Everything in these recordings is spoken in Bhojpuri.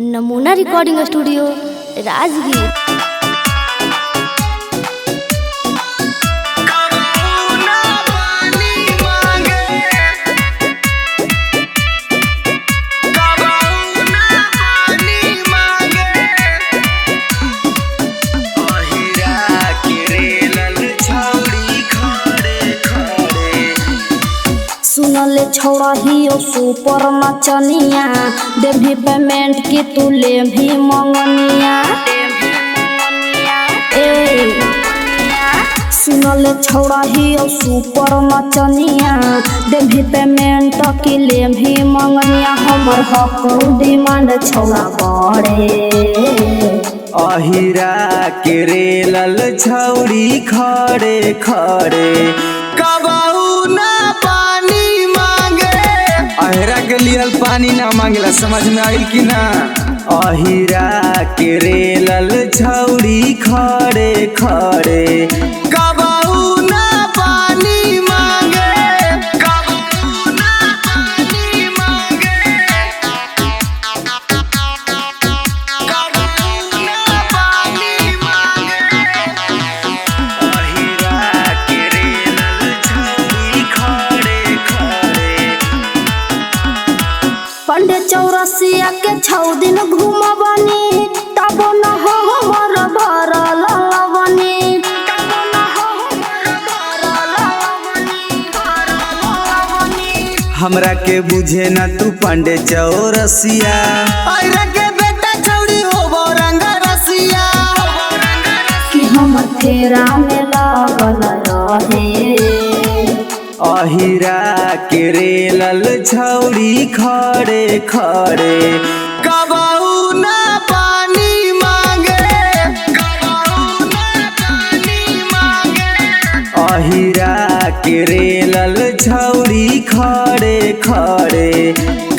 नमूना रिकॉर्डिंग स्टूडियो राजगीर। सुनले छोड़ा ही ओ सुपर नचनिया देवी पेमेंट की तू ले भी मंगनिया। सुनले छोड़ा ही ओ सुपर नचनिया देवी पेमेंट की ले भी मंगनिया। हमर हक डिमांड छोड़ा बड़े अहिरा के रेलल छौड़ी खड़े खड़े कबहू ना पानी मांगे। अहिरा के लिए पानी ना मांगला, समझ में आइल कि ना। अहिरा के रेलल छौड़ी खड़े खड़े कबहू ना पानी मांगे, कबहू ना पानी मांगे, कबहू ना पानी मांगे। अहिरा के रेलल छौड़ी खड़े खड़े पंडे चौरसिया के 6 दिन घूमबनी तब न हो हमर भरल लवनी। हमरा के बुझे ना तू पंडे चौरसिया, अहिरा के बेटा छौड़ी हो रंग रसिया। कि हमर फेरा में लागल रहे अहिरा के रेलल छौड़ी खड़े खड़े कबहू ना पानी मांगे, कबहू ना पानी मांगे। अहिरा के रेलल छौड़ी खड़े खड़े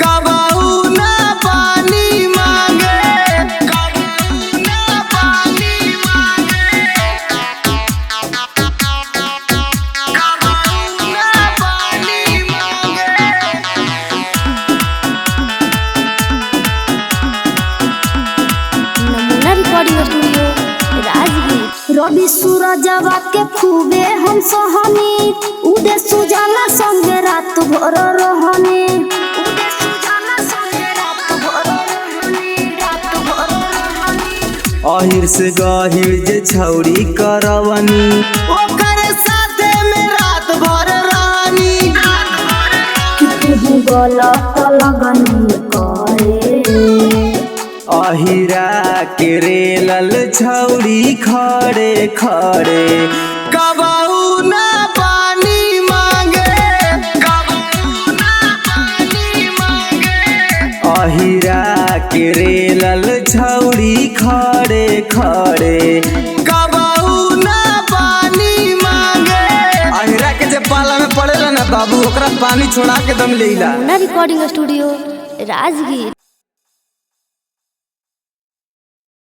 कबहू ना पानी मांगे, कबहू ना पानी मांगे, कबहू ना पानी मांगे। नमूना रिकॉर्डिंग स्टूडियो राजगीर। रवि सूरजवा के खूबे हम सहनी उदे सुजाना संगे रात भर रहनी। अहिर से गहिर जे छौड़ी करवनी ओकर साथे में रात भर रहनी। कि तू गलत लगनी करे अहिरा के रेलल छौड़ी खड़े खड़े कबहू ना पानी मांगे, कबहू ना पानी मांगे। अहिरा के रेलल छौड़ी खड़े खड़े कबहू ना पानी मांगे। अहिरा के जे पाला में पड़ेला ना बाबू ओकरा पानी छोड़ा के दम लेला। नमूना रिकॉर्डिंग स्टूडियो राजगीर।